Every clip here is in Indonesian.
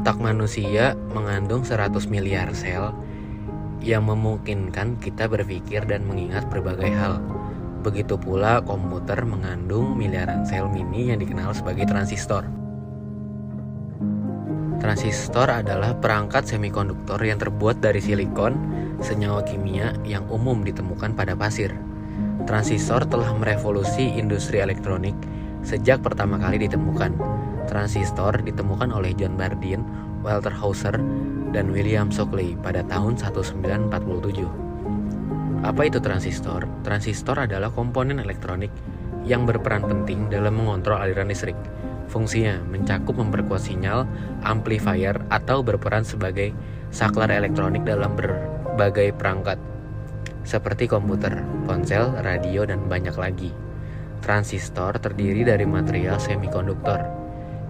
Otak manusia mengandung 100 miliar sel yang memungkinkan kita berpikir dan mengingat berbagai hal. Begitu pula komputer mengandung miliaran sel mini yang dikenal sebagai transistor. Transistor adalah perangkat semikonduktor yang terbuat dari silikon, senyawa kimia yang umum ditemukan pada pasir. Transistor telah merevolusi industri elektronik sejak pertama kali ditemukan. Transistor ditemukan oleh John Bardeen, Walter Hauser, dan William Shockley pada tahun 1947. Apa itu transistor? Transistor adalah komponen elektronik yang berperan penting dalam mengontrol aliran listrik. Fungsinya mencakup memperkuat sinyal, amplifier, atau berperan sebagai saklar elektronik dalam berbagai perangkat, seperti komputer, ponsel, radio, dan banyak lagi. Transistor terdiri dari material semikonduktor,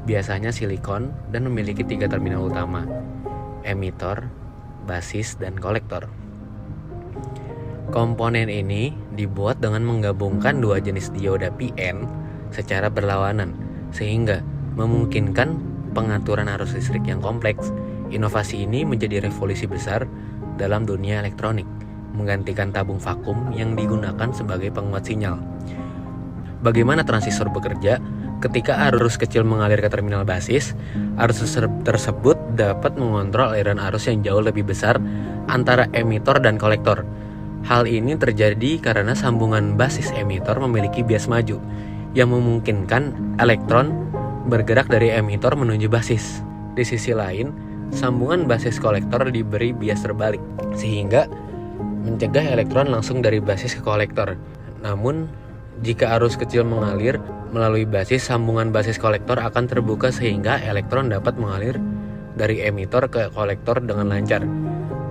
biasanya silikon, dan memiliki 3 terminal utama: emitor, basis, dan kolektor. Komponen ini dibuat dengan menggabungkan 2 jenis dioda PN secara berlawanan, sehingga memungkinkan pengaturan arus listrik yang kompleks. Inovasi ini menjadi revolusi besar dalam dunia elektronik, menggantikan tabung vakum yang digunakan sebagai penguat sinyal. Bagaimana transistor bekerja? Ketika arus kecil mengalir ke terminal basis, arus tersebut dapat mengontrol aliran arus yang jauh lebih besar antara emitor dan kolektor. Hal ini terjadi karena sambungan basis emitor memiliki bias maju, yang memungkinkan elektron bergerak dari emitor menuju basis. Di sisi lain, sambungan basis kolektor diberi bias terbalik, sehingga mencegah elektron langsung dari basis ke kolektor. Namun, jika arus kecil mengalir melalui basis, sambungan basis kolektor akan terbuka sehingga elektron dapat mengalir dari emitor ke kolektor dengan lancar.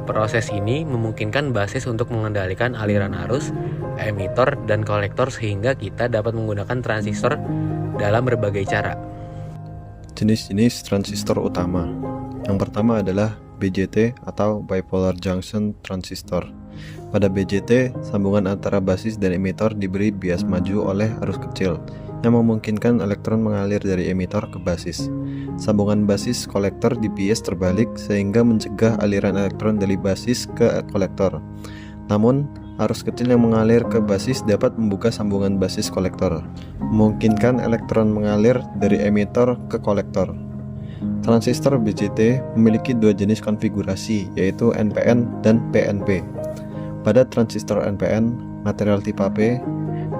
Proses ini memungkinkan basis untuk mengendalikan aliran arus, emitor, dan kolektor sehingga kita dapat menggunakan transistor dalam berbagai cara. Jenis-jenis transistor utama. Yang pertama adalah BJT atau Bipolar Junction Transistor. Pada BJT, sambungan antara basis dan emitor diberi bias maju oleh arus kecil yang memungkinkan elektron mengalir dari emitor ke basis. Sambungan basis kolektor dibias terbalik sehingga mencegah aliran elektron dari basis ke kolektor. Namun, arus kecil yang mengalir ke basis dapat membuka sambungan basis kolektor, memungkinkan elektron mengalir dari emitor ke kolektor. Transistor BJT memiliki 2 jenis konfigurasi, yaitu NPN dan PNP. Pada transistor NPN, material tipe P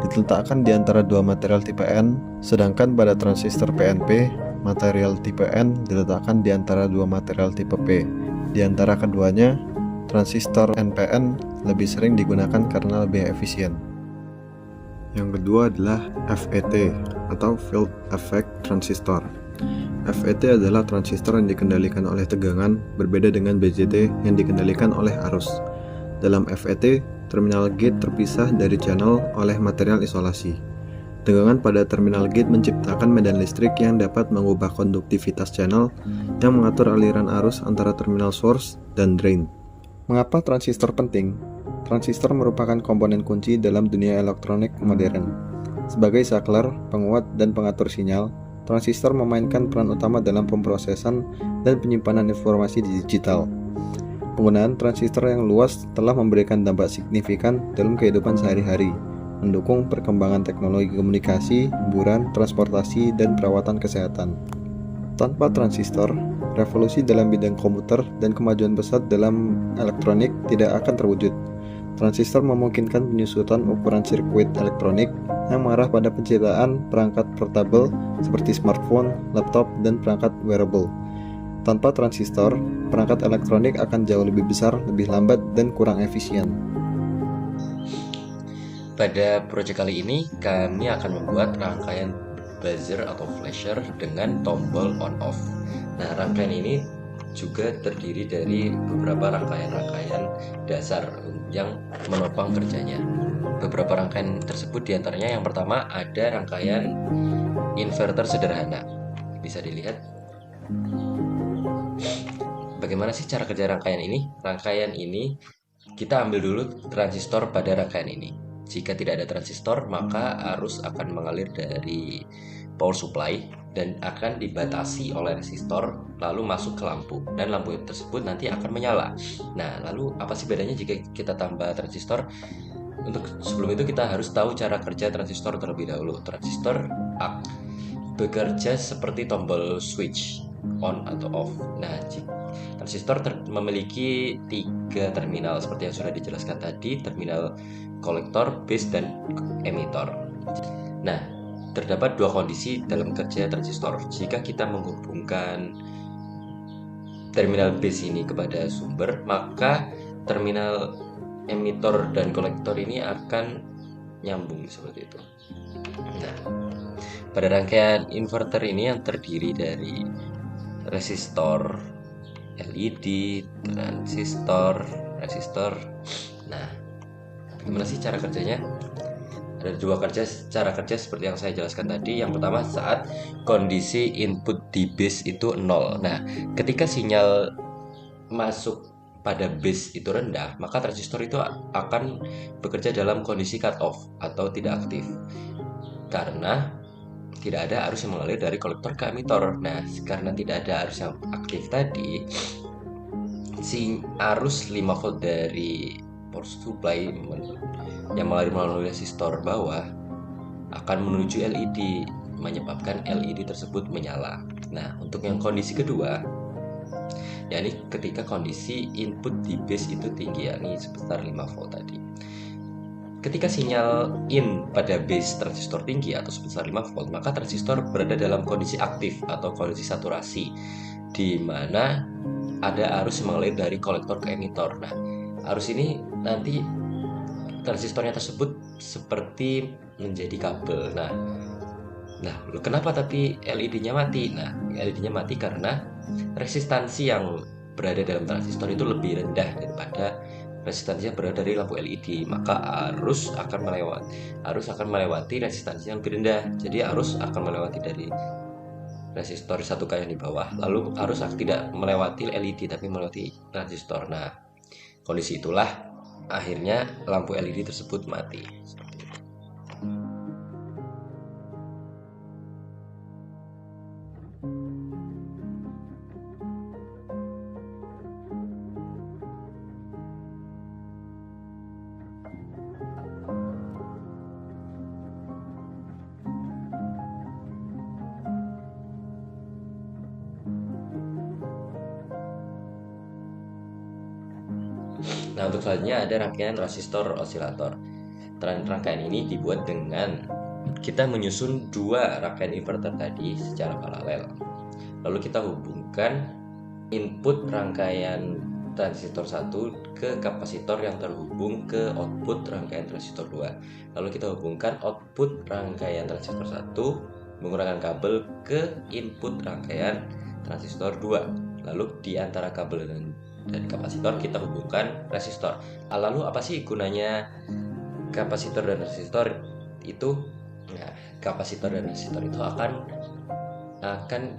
diletakkan di antara 2 material tipe N, sedangkan pada transistor PNP, material tipe N diletakkan di antara 2 material tipe P. Di antara keduanya, transistor NPN lebih sering digunakan karena lebih efisien. Yang kedua adalah FET atau Field Effect Transistor. FET adalah transistor yang dikendalikan oleh tegangan, berbeda dengan BJT yang dikendalikan oleh arus. Dalam FET, terminal gate terpisah dari channel oleh material isolasi. Tegangan pada terminal gate menciptakan medan listrik yang dapat mengubah konduktivitas channel yang mengatur aliran arus antara terminal source dan drain. Mengapa transistor penting? Transistor merupakan komponen kunci dalam dunia elektronik modern. Sebagai saklar, penguat, dan pengatur sinyal, transistor memainkan peran utama dalam pemrosesan dan penyimpanan informasi digital. Penggunaan transistor yang luas telah memberikan dampak signifikan dalam kehidupan sehari-hari, mendukung perkembangan teknologi komunikasi, hiburan, transportasi, dan perawatan kesehatan. Tanpa transistor, revolusi dalam bidang komputer dan kemajuan pesat dalam elektronik tidak akan terwujud. Transistor memungkinkan penyusutan ukuran sirkuit elektronik yang mengarah pada penciptaan perangkat portable seperti smartphone, laptop, dan perangkat wearable. Tanpa transistor, perangkat elektronik akan jauh lebih besar, lebih lambat, dan kurang efisien. Pada proyek kali ini, kami akan membuat rangkaian buzzer atau flasher dengan tombol on-off. Nah, rangkaian ini juga terdiri dari beberapa rangkaian-rangkaian dasar yang menopang kerjanya. Beberapa rangkaian tersebut diantaranya yang pertama ada rangkaian inverter sederhana. Bisa dilihat bagaimana sih cara kerja rangkaian ini? Rangkaian ini kita ambil dulu transistor pada rangkaian ini. Jika tidak ada transistor, maka arus akan mengalir dari power supply dan akan dibatasi oleh resistor lalu masuk ke lampu, dan lampu tersebut nanti akan menyala. Nah, lalu apa sih bedanya jika kita tambah transistor? Untuk sebelum itu kita harus tahu cara kerja transistor terlebih dahulu. Transistor bekerja seperti tombol switch on atau off. Nah, transistor memiliki 3 terminal seperti yang sudah dijelaskan tadi, terminal kolektor, base, dan emitor. Nah, terdapat 2 kondisi dalam kerja transistor. Jika kita menghubungkan terminal base ini kepada sumber, maka terminal emitor dan kolektor ini akan nyambung seperti itu. Nah, pada rangkaian inverter ini yang terdiri dari resistor, LED, resistor. Nah, bagaimana sih cara kerjanya? Ada 2 cara kerja seperti yang saya jelaskan tadi. Yang pertama saat kondisi input di base itu 0. Nah, ketika sinyal masuk pada base itu rendah, maka transistor itu akan bekerja dalam kondisi cut off atau tidak aktif, karena tidak ada arus yang mengalir dari kolektor ke emitor. Nah, karena tidak ada arus yang aktif tadi, si arus 5 volt dari power supply yang mengalir melalui resistor bawah akan menuju LED, menyebabkan LED tersebut menyala. Nah, untuk yang kondisi kedua, yakni ketika kondisi input di base itu tinggi, yakni sebesar 5 volt tadi. Ketika sinyal in pada base transistor tinggi atau sebesar 5 volt, maka transistor berada dalam kondisi aktif atau kondisi saturasi, di mana ada arus yang mengalir dari kolektor ke emitor. Nah, arus ini nanti transistornya tersebut seperti menjadi kabel. Nah, kenapa tapi LED-nya mati? Nah, LED-nya mati karena resistansi yang berada dalam transistor itu lebih rendah daripada resistansi yang berada dari lampu LED. Maka arus akan melewati resistansi yang lebih rendah. Jadi arus akan melewati dari resistor 1K yang di bawah. Lalu arus tidak melewati LED tapi melewati transistor. Nah, kondisi itulah akhirnya lampu LED tersebut mati. Seperti itu. Nah, untuk selanjutnya ada rangkaian resistor osilator. Rangkaian ini dibuat dengan kita menyusun 2 rangkaian inverter tadi secara paralel. Lalu kita hubungkan input rangkaian transistor 1 ke kapasitor yang terhubung ke output rangkaian transistor 2. Lalu kita hubungkan output rangkaian transistor 1 menggunakan kabel ke input rangkaian transistor 2. Lalu di antara kabel dan kapasitor kita hubungkan resistor. Lalu apa sih gunanya kapasitor dan resistor itu? Nah, kapasitor dan resistor itu akan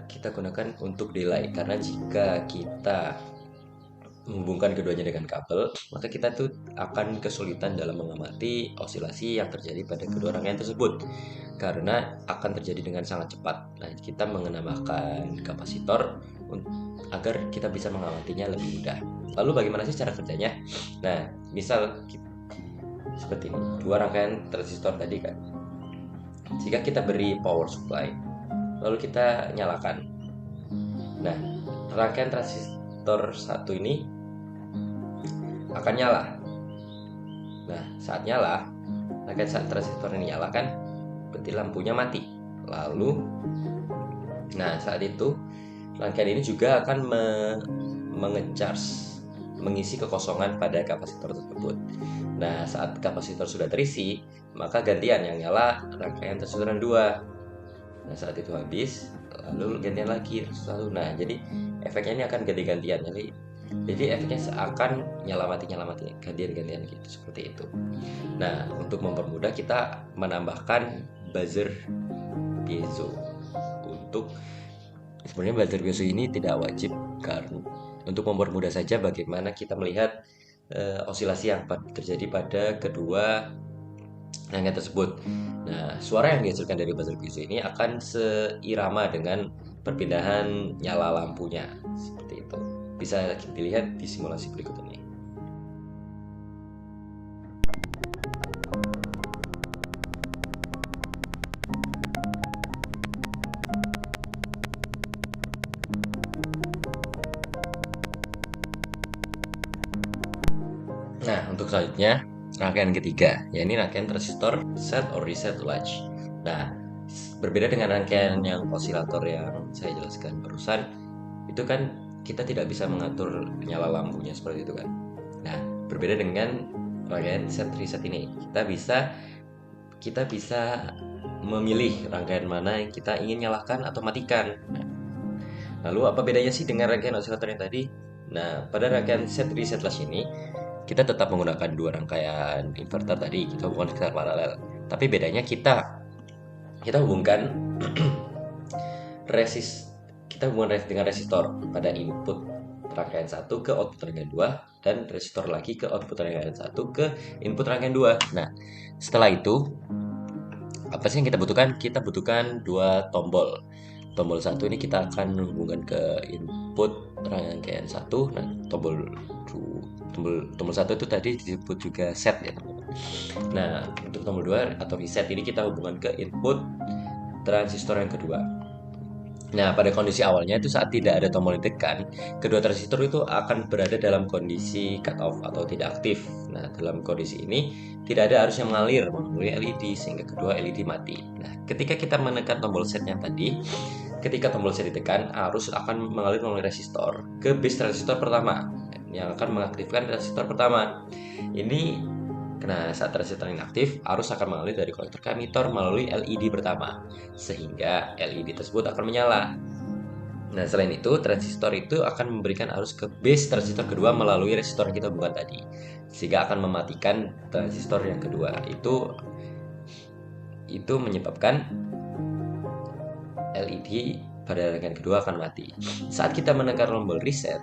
kita gunakan untuk delay, karena jika kita menghubungkan keduanya dengan kabel, maka kita tuh akan kesulitan dalam mengamati osilasi yang terjadi pada kedua rangkaian tersebut, karena akan terjadi dengan sangat cepat. Nah, kita menambahkan kapasitor agar kita bisa mengamatinya lebih mudah. Lalu bagaimana sih cara kerjanya? Nah, misal seperti ini, 2 rangkaian transistor tadi kan. Jika kita beri power supply, lalu kita nyalakan. Nah, rangkaian transistor 1 ini akan nyala. Nah, saat nyala, rangkaian transistor ini nyala kan, berarti lampunya mati. Lalu, nah saat itu rangkaian ini juga akan mengisi kekosongan pada kapasitor tersebut. Nah, saat kapasitor sudah terisi, maka gantian yang nyala rangkaian transistor 2. Nah, saat itu habis, lalu gantian lagi. Nah, jadi efeknya ini akan ganti-gantian. Jadi efeknya akan nyala mati, gantian gitu, seperti itu. Nah, untuk mempermudah kita menambahkan buzzer piezo. Sebenarnya buzzer piezo ini tidak wajib, karena untuk mempermudah saja bagaimana kita melihat osilasi yang terjadi pada kedua rangkaian tersebut. Nah, suara yang dihasilkan dari buzzer piezo ini akan seirama dengan perpindahan nyala lampunya, seperti itu. Bisa dilihat di simulasi berikut ini. Nah, untuk selanjutnya, rangkaian ketiga, yaitu rangkaian transistor set or reset latch. Nah, berbeda dengan rangkaian yang osilator yang saya jelaskan barusan, itu kan kita tidak bisa mengatur nyala lampunya seperti itu kan. Nah, berbeda dengan rangkaian set reset ini, kita bisa memilih rangkaian mana yang kita ingin nyalakan atau matikan. Lalu apa bedanya sih dengan rangkaian osilator yang tadi? Nah, pada rangkaian set reset latch ini kita tetap menggunakan dua rangkaian inverter tadi, kita hubungkan secara paralel. Tapi bedanya kita hubungkan kita hubungkan dengan resistor pada input rangkaian 1 ke output rangkaian 2 dan resistor lagi ke output rangkaian 1 ke input rangkaian 2. Nah, setelah itu apa sih yang kita butuhkan? Kita butuhkan dua tombol. Tombol 1 ini kita akan hubungkan ke input rangkaian 1. Nah, tombol 1 itu tadi disebut juga set ya teman-teman. Nah, untuk tombol 2 atau reset ini kita hubungkan ke input transistor yang kedua. Nah, pada kondisi awalnya itu saat tidak ada tombol ditekan, kedua transistor itu akan berada dalam kondisi cut off atau tidak aktif. Nah, dalam kondisi ini tidak ada arus yang mengalir melalui LED sehingga kedua LED mati. Nah, ketika kita menekan tombol setnya tadi, ketika tombol set ditekan, arus akan mengalir melalui resistor ke base transistor pertama yang akan mengaktifkan resistor pertama. Nah, saat transistor inaktif, arus akan mengalir dari kolektor ke emitor melalui LED pertama, sehingga LED tersebut akan menyala. Nah, selain itu, transistor itu akan memberikan arus ke base transistor kedua melalui resistor yang kita buat tadi, sehingga akan mematikan transistor yang kedua. Itu menyebabkan LED pada rangkaian kedua akan mati. Saat kita menekan tombol reset,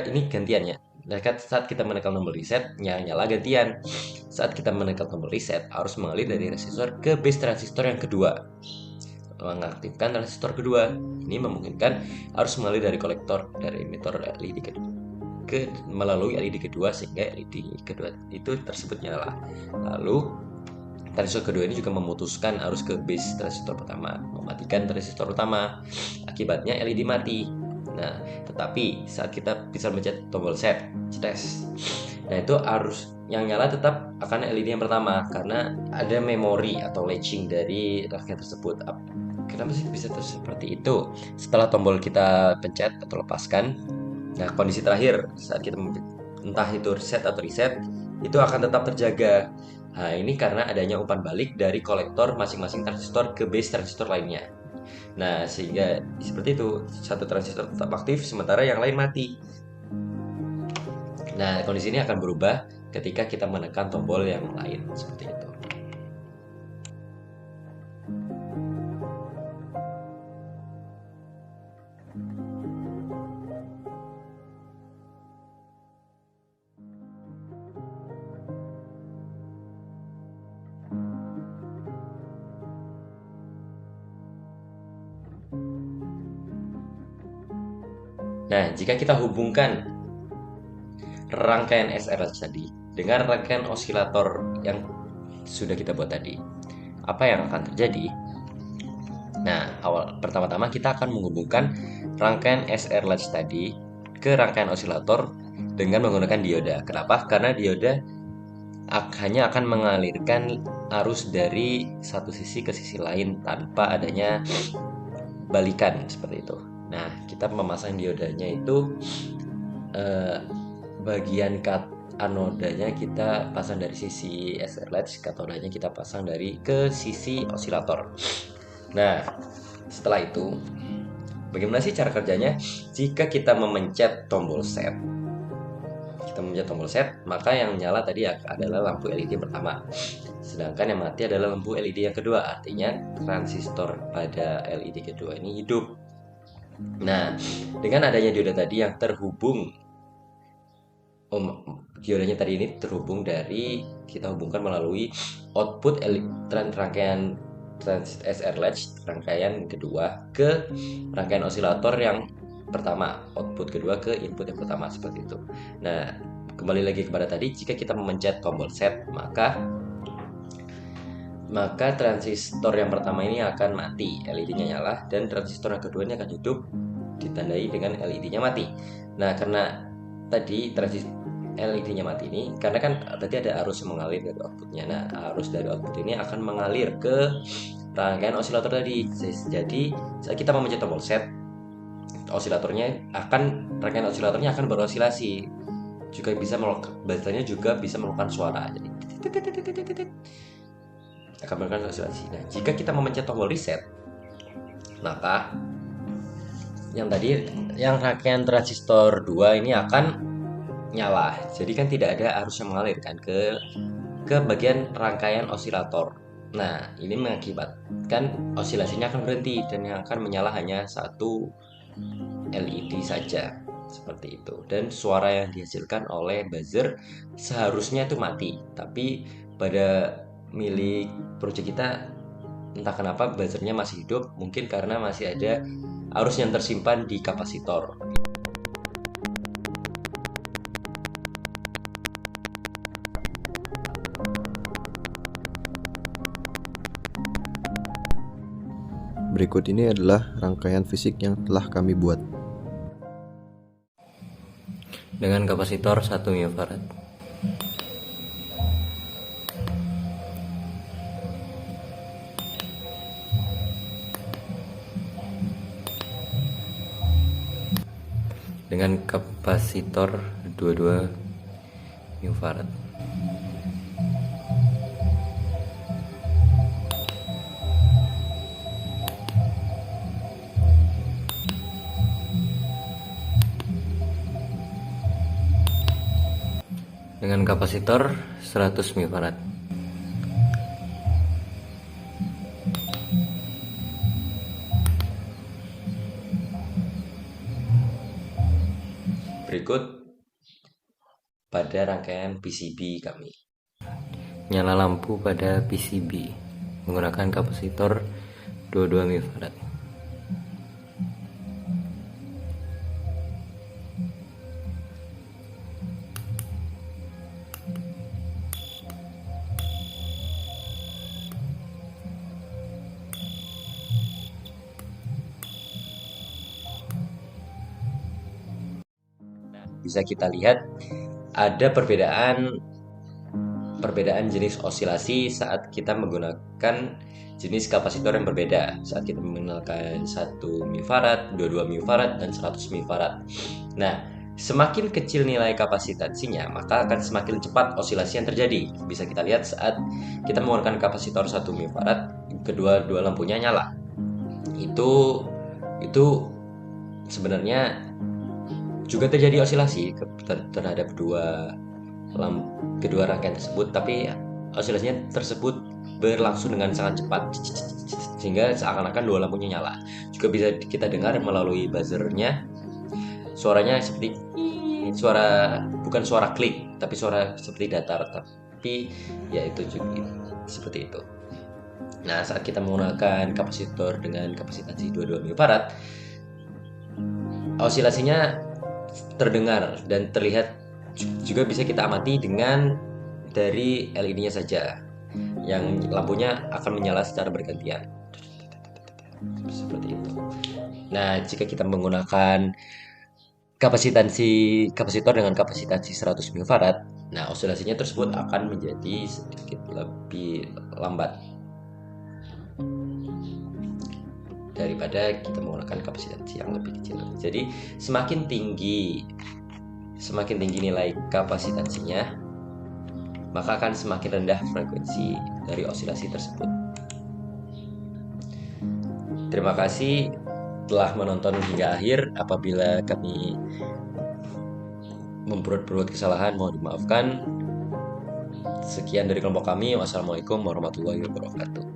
ini gantiannya. Nah, saat kita menekan tombol reset, nyala gantian. Saat kita menekan tombol reset, arus mengalir dari resistor ke base transistor yang kedua, mengaktifkan transistor kedua. Ini memungkinkan arus mengalir dari kolektor dari emitor LED kedua melalui LED kedua sehingga LED kedua itu tersebut nyala. Lalu transistor kedua ini juga memutuskan arus ke base transistor pertama, mematikan transistor utama. Akibatnya LED mati. Nah, tetapi saat kita bisa mencet tombol set, nah itu arus yang nyala tetap akan LED yang pertama karena ada memori atau latching dari rangkaian tersebut. Kenapa sih bisa seperti itu? Setelah tombol kita pencet atau lepaskan, nah kondisi terakhir saat kita entah itu set atau reset itu akan tetap terjaga. Nah, ini karena adanya umpan balik dari kolektor masing-masing transistor ke base transistor lainnya. Nah, sehingga seperti itu, satu transistor tetap aktif sementara yang lain mati. Nah, kondisi ini akan berubah ketika kita menekan tombol yang lain seperti itu. Nah, jika kita hubungkan rangkaian SRH tadi dengan rangkaian osilator yang sudah kita buat tadi, apa yang akan terjadi? Nah, pertama-tama kita akan menghubungkan rangkaian SR latch tadi ke rangkaian osilator dengan menggunakan dioda. Kenapa? Karena dioda hanya akan mengalirkan arus dari satu sisi ke sisi lain tanpa adanya balikan seperti itu. Nah, kita memasang diodanya itu bagian anodanya kita pasang dari sisi SR latch, katodanya kita pasang ke sisi osilator. Nah, setelah itu bagaimana sih cara kerjanya? Jika kita memencet tombol set, maka yang nyala tadi adalah lampu LED pertama, sedangkan yang mati adalah lampu LED yang kedua. Artinya transistor pada LED kedua ini hidup. Nah, dengan adanya dioda tadi yang terhubung diodanya tadi ini terhubung dari, kita hubungkan melalui output rangkaian transit SR latch rangkaian kedua ke rangkaian osilator yang pertama, output kedua ke input yang pertama, seperti itu. Nah, kembali lagi kepada tadi, jika kita memencet tombol set, maka transistor yang pertama ini akan mati, LED-nya nyala, dan transistor yang kedua ini akan hidup, ditandai dengan LED-nya mati. Nah, karena tadi LED-nya mati ini, karena kan tadi ada arus yang mengalir dari outputnya. Nah, arus dari output ini akan mengalir ke rangkaian osilator tadi. Jadi, saat kita memencet tombol set, rangkaian osilatornya akan berosilasi. Juga bisa bahasanya juga bisa melakukan suara. Jadi akan melakukan osilasi. Nah, jika kita memencet tombol reset, maka yang rangkaian transistor 2 ini akan nyala. Jadi kan tidak ada arus yang mengalir kan ke bagian rangkaian osilator. Nah, ini mengakibatkan osilasinya akan berhenti dan yang akan menyala hanya satu LED saja, seperti itu. Dan suara yang dihasilkan oleh buzzer seharusnya itu mati, tapi pada milik project kita entah kenapa buzzernya masih hidup, mungkin karena masih ada arus yang tersimpan di kapasitor. Berikut ini adalah rangkaian fisik yang telah kami buat. Dengan kapasitor 1 microfarad. Dengan kapasitor 22 microfarad. Dengan kapasitor 100 microfarad. Berikut pada rangkaian PCB kami. Nyala lampu pada PCB menggunakan kapasitor 22 microfarad. Bisa kita lihat ada perbedaan jenis osilasi saat kita menggunakan jenis kapasitor yang berbeda. Saat kita menggunakan 1 microfarad, 22 microfarad, dan 100 microfarad. Nah, semakin kecil nilai kapasitansinya, maka akan semakin cepat osilasi yang terjadi. Bisa kita lihat saat kita menggunakan kapasitor 1 microfarad, kedua lampunya nyala. Itu sebenarnya juga terjadi osilasi terhadap kedua rangkaian tersebut, tapi osilasinya tersebut berlangsung dengan sangat cepat sehingga seakan-akan dua lampunya nyala. Juga bisa kita dengar melalui buzzernya, suaranya seperti bukan suara klik, tapi suara seperti datar, tapi ya itu juga seperti itu. Nah, saat kita menggunakan kapasitor dengan kapasitansi 22 microfarad, osilasinya terdengar dan terlihat, juga bisa kita amati dengan dari LED-nya saja, yang lampunya akan menyala secara bergantian seperti itu. Nah, jika kita menggunakan kapasitor dengan kapasitansi 100 microfarad, nah osilasinya tersebut akan menjadi sedikit lebih lambat daripada kita menggunakan kapasitansi yang lebih kecil. Jadi semakin tinggi nilai kapasitansinya, maka akan semakin rendah frekuensi dari osilasi tersebut. Terima kasih telah menonton hingga akhir. Apabila kami membuat kesalahan, mohon dimaafkan. Sekian dari kelompok kami. Wassalamualaikum warahmatullahi wabarakatuh.